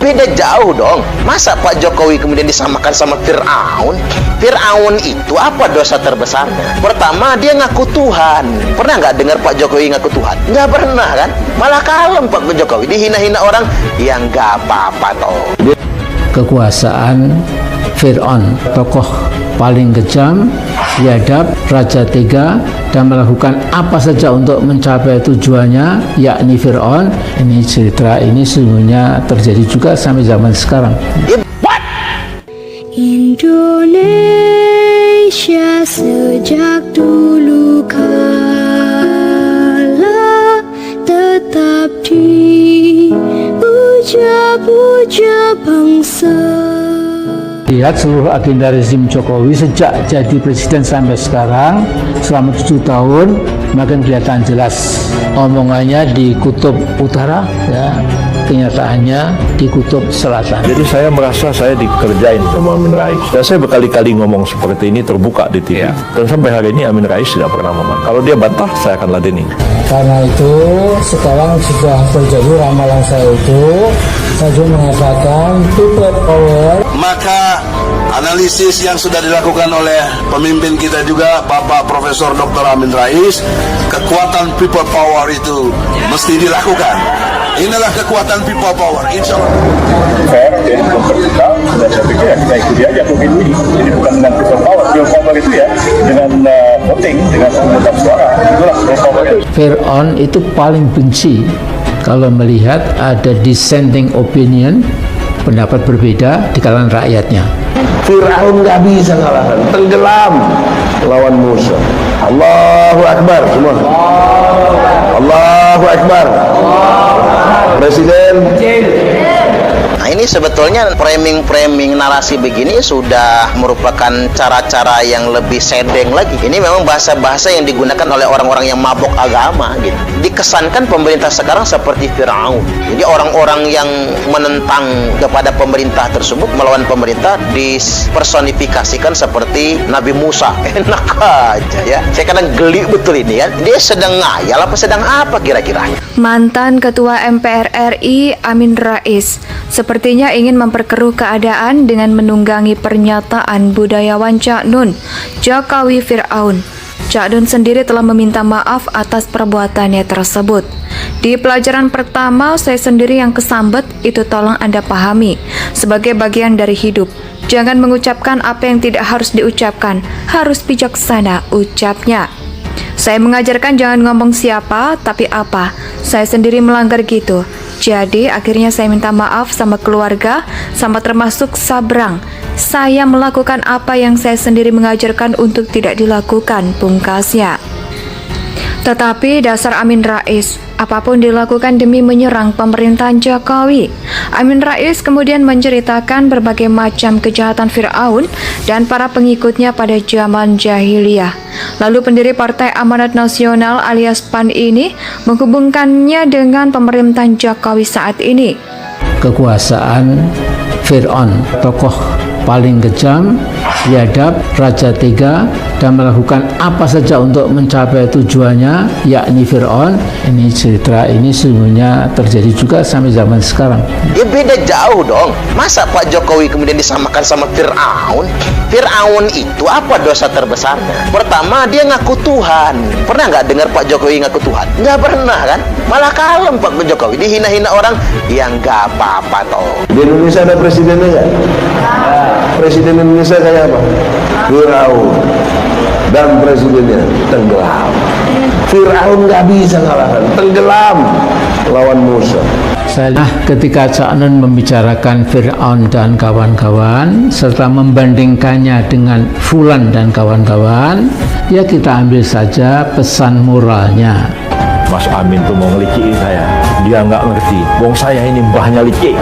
Beda jauh dong. Masa Pak Jokowi kemudian disamakan sama Fir'aun? Fir'aun itu apa dosa terbesarnya? Pertama, dia ngaku Tuhan. Pernah nggak dengar Pak Jokowi ngaku Tuhan? Nggak pernah kan? Malah kalem Pak Jokowi, dihina-hina orang yang nggak apa-apa toh. Kekuasaan Fir'aun, tokoh paling kejam, biadab, raja tega, dan melakukan apa saja untuk mencapai tujuannya, yakni Fir'aun. Ini cerita ini sesungguhnya terjadi juga sampai zaman sekarang. Indonesia sejak dulu kala tetap dipuja-puja bangsa. Lihat seluruh agenda rezim Jokowi sejak jadi presiden sampai sekarang selama 7 tahun makin kelihatan jelas. Omongannya di kutub utara, ya, kenyataannya di kutub selatan. Jadi saya merasa saya dikerjain sama Amin Rais. Dan saya berkali-kali ngomong seperti ini terbuka di TV. Dan sampai hari ini Amin Rais tidak pernah ngomong. Kalau dia bantah, saya akan ladeni. Karena itu sekarang sudah terjadi ramalan saya itu. Saya juga mengatakan people power. Maka analisis yang sudah dilakukan oleh pemimpin kita juga Bapak Profesor Dr. Amin Rais, kekuatan people power itu mesti dilakukan. Inilah kekuatan people power, insya Allah. Fair, jadi kita, dan saya pikir ya kita ikuti aja pemilu ini. Jadi bukan dengan people power itu ya, dengan voting, dengan pemungutan suara. Itulah people power. Fir'aun itu paling benci kalau melihat ada dissenting opinion, pendapat berbeda di kalangan rakyatnya. Fir'aun nggak bisa ngalahkan, tenggelam lawan Musa. Allahu Akbar semua. Allahu Akbar. Presiden. Nah, ini sebetulnya framing narasi begini sudah merupakan cara-cara yang lebih sedeng lagi. Ini memang bahasa-bahasa yang digunakan oleh orang-orang yang mabok agama gitu. Dikesankan pemerintah sekarang seperti Fir'aun. Jadi orang-orang yang menentang kepada pemerintah tersebut, melawan pemerintah, dipersonifikasikan seperti Nabi Musa. Enak aja ya. Saya kadang geli betul ini kan. Dia sedang ngayal apa sedang apa kira-kira? Mantan Ketua MPR RI Amin Rais sepertinya ingin memperkeruh keadaan dengan menunggangi pernyataan budayawan Cak Nun, Jokowi Fir'aun. Cak Nun sendiri telah meminta maaf atas perbuatannya tersebut. Di pelajaran pertama, saya sendiri yang kesambet, itu tolong Anda pahami sebagai bagian dari hidup. Jangan mengucapkan apa yang tidak harus diucapkan, harus bijaksana ucapnya. Saya mengajarkan jangan ngomong siapa, tapi apa. Saya sendiri melanggar gitu. Jadi akhirnya saya minta maaf sama keluarga, sama termasuk Sabrang. Saya melakukan apa yang saya sendiri mengajarkan untuk tidak dilakukan, pungkasnya. Tetapi dasar Amin Rais, apapun dilakukan demi menyerang pemerintahan Jokowi. Amin Rais kemudian menceritakan berbagai macam kejahatan Fir'aun dan para pengikutnya pada zaman jahiliyah. Lalu pendiri Partai Amanat Nasional alias PAN ini menghubungkannya dengan pemerintahan Jokowi saat ini. Kekuasaan Fir'aun, tokoh paling kejam, biadab, raja tega, dan melakukan apa saja untuk mencapai tujuannya, yakni Fir'aun. Ini cerita ini sesungguhnya terjadi juga sampai zaman sekarang. Ya beda jauh dong. Masa Pak Jokowi kemudian disamakan sama Fir'aun? Fir'aun itu apa dosa terbesarnya? Pertama, dia ngaku Tuhan. Pernah nggak dengar Pak Jokowi ngaku Tuhan? Nggak pernah kan? Malah kalem Pak Jokowi, dihina-hina orang yang nggak apa-apa toh. Di Indonesia ada presidennya nggak? Presiden Indonesia kayak apa? Fir'aun. Dan presidennya tenggelam. Fir'aun nggak bisa ngalahkan, tenggelam lawan Musa. Nah, ketika Cak Nun membicarakan Fir'aun dan kawan-kawan serta membandingkannya dengan Fulan dan kawan-kawan, ya kita ambil saja pesan moralnya. Mas Amin tuh mau ngeliciin saya. Dia nggak ngerti. Wong saya ini mbahnya licik.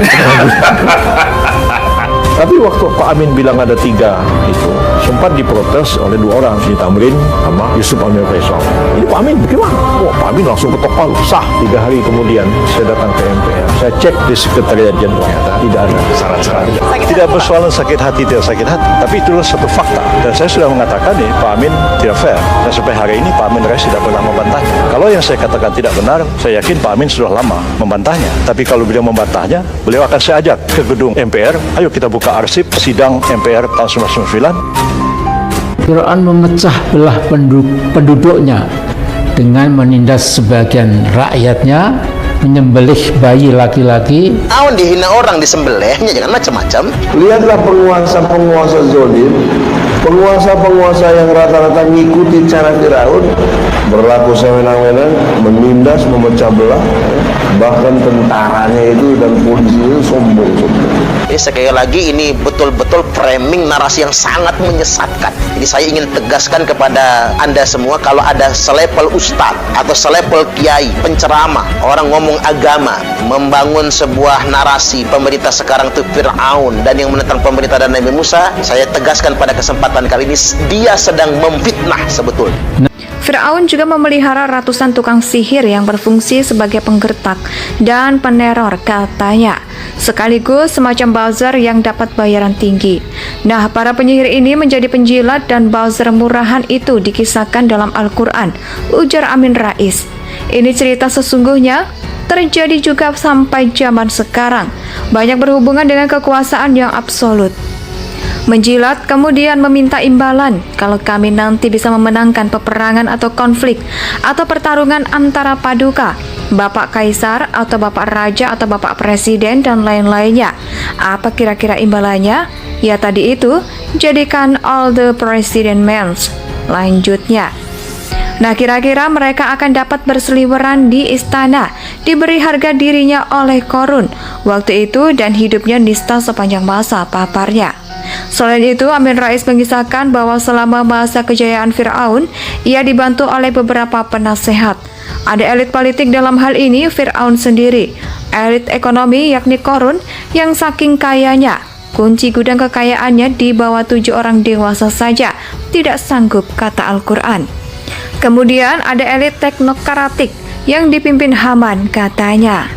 Tapi waktu Pak Amin bilang ada 3 itu, sempat diprotes oleh 2 orang, si Tamrin sama Yusuf Amir Faisal. Ini Pak Amin bagaimana? Wah, Pak Amin langsung ketok palu, sah. 3 hari kemudian saya datang ke MPR, saya Saya cek di Sekretariat Jenderal, tidak ada syarat-syarat. Tidak persoalan sakit hati, tidak sakit hati, tapi itulah satu fakta. Dan saya sudah mengatakan nih, Pak Amin tidak fair. Dan sampai hari ini Pak Amin Rais tidak pernah membantahnya. Kalau yang saya katakan tidak benar, saya yakin Pak Amin sudah lama membantahnya. Tapi kalau beliau membantahnya, beliau akan saya ajak ke gedung MPR. Ayo kita buka arsip sidang MPR tahun 1999. Fir'aun memecah belah penduduknya dengan menindas sebagian rakyatnya, menyembelih bayi laki-laki. Awan dihina orang, disembelihnya, jangan macam-macam. Lihatlah penguasa-penguasa zolim, penguasa-penguasa yang rata-rata ngikuti cara Firaun, berlaku sewenang-wenang, menindas, memecah belah, bahkan tentaranya itu dan polisi itu sombong. Jadi sekali lagi ini betul-betul framing narasi yang sangat menyesatkan. Jadi saya ingin tegaskan kepada Anda semua, kalau ada selepel ustadz atau selepel kiai, penceramah, orang ngomong agama, membangun sebuah narasi pemerintah sekarang itu Fir'aun dan yang menentang pemerintah dan Nabi Musa, saya tegaskan pada kesempatan kali ini, dia sedang memfitnah sebetulnya. Fir'aun juga memelihara ratusan tukang sihir yang berfungsi sebagai penggertak dan peneror katanya, sekaligus semacam buzzer yang dapat bayaran tinggi. Nah, para penyihir ini menjadi penjilat dan buzzer murahan itu dikisahkan dalam Al-Quran, ujar Amin Rais. Ini cerita sesungguhnya terjadi juga sampai zaman sekarang, banyak berhubungan dengan kekuasaan yang absolut. Menjilat kemudian meminta imbalan kalau kami nanti bisa memenangkan peperangan atau konflik atau pertarungan antara paduka, bapak kaisar atau bapak raja atau bapak presiden dan lain-lainnya. Apa kira-kira imbalannya? Ya tadi itu, jadikan all the president men. Lanjutnya, nah kira-kira mereka akan dapat berseliweran di istana, diberi harga dirinya oleh Korun waktu itu dan hidupnya nista sepanjang masa, paparnya. Selain itu, Amin Rais mengisahkan bahwa selama masa kejayaan Fir'aun, ia dibantu oleh beberapa penasehat. Ada elit politik dalam hal ini Fir'aun sendiri, elit ekonomi yakni Korun yang saking kayanya, kunci gudang kekayaannya di bawah 7 orang dewasa saja tidak sanggup, kata Al-Quran. Kemudian ada elit teknokratik yang dipimpin Haman, katanya.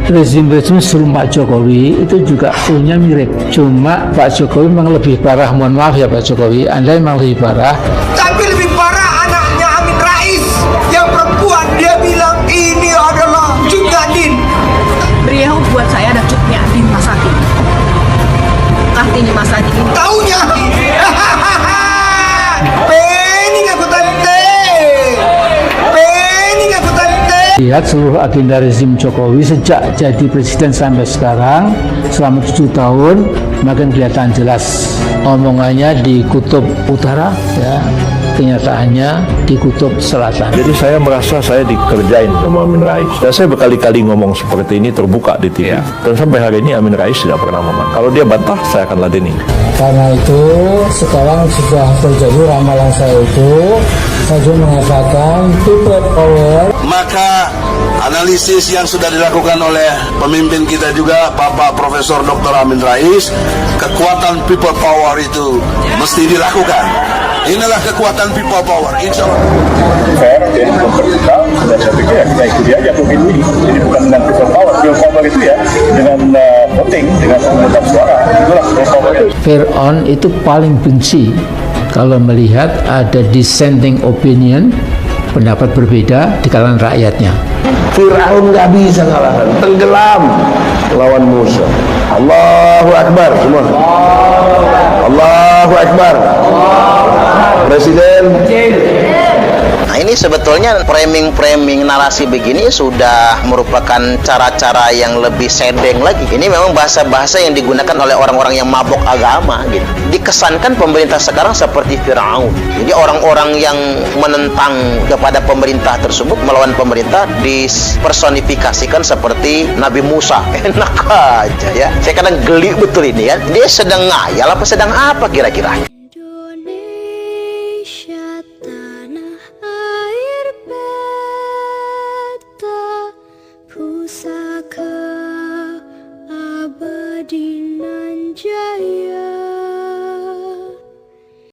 Rezim-rezim sebelum Pak Jokowi itu juga punya mirip. Cuma Pak Jokowi memang lebih parah. Mohon maaf ya Pak Jokowi, Anda memang lebih parah. Tapi lebih parah anaknya Amin Rais yang perempuan, dia bilang ini adalah Cut Nyadin. Beliau buat saya ada Cut Nyadin Masaki. Artinya Masaki ini Taunya pening aku tante. Lihat seluruh agenda rezim Jokowi sejak jadi presiden sampai sekarang selama 7 tahun makin kelihatan jelas. Omongannya di kutub utara, ya, kenyataannya di kutub selatan. Jadi saya merasa saya dikerjain sama Amin Rais. Dan saya berkali-kali ngomong seperti ini terbuka di TV. Dan sampai hari ini Amin Rais tidak pernah membantah. Kalau dia bantah, saya akan ladeni. Karena itu sekarang sudah terjadi ramalan saya itu, saya mengatakan people power. Maka analisis yang sudah dilakukan oleh pemimpin kita juga, Bapak Profesor Dr. Amin Rais, kekuatan people power itu mesti dilakukan. Inilah kekuatan people power, insya Allah. Fair, jadi memperbuka, dan saya pikir ya kita ikuti aja pemilu ini. Jadi bukan dengan people power itu ya, dengan voting, dengan pemungutan suara. Itulah people power itu. Fir'aun itu paling benci kalau melihat ada dissenting opinion, pendapat berbeda di kalangan rakyatnya. Fir'aun nggak bisa ngalahkan, tenggelam lawan Musa. Allahu Akbar semua. Allahu Akbar. Presiden. Nah, ini sebetulnya framing narasi begini sudah merupakan cara-cara yang lebih sedeng lagi. Ini memang bahasa-bahasa yang digunakan oleh orang-orang yang mabok agama gitu. Dikesankan pemerintah sekarang seperti Fir'aun. Jadi orang-orang yang menentang kepada pemerintah tersebut, melawan pemerintah, dipersonifikasikan seperti Nabi Musa. Enak aja ya. Saya kadang geli betul ini ya. Dia sedang ngayal apa sedang apa kira-kira?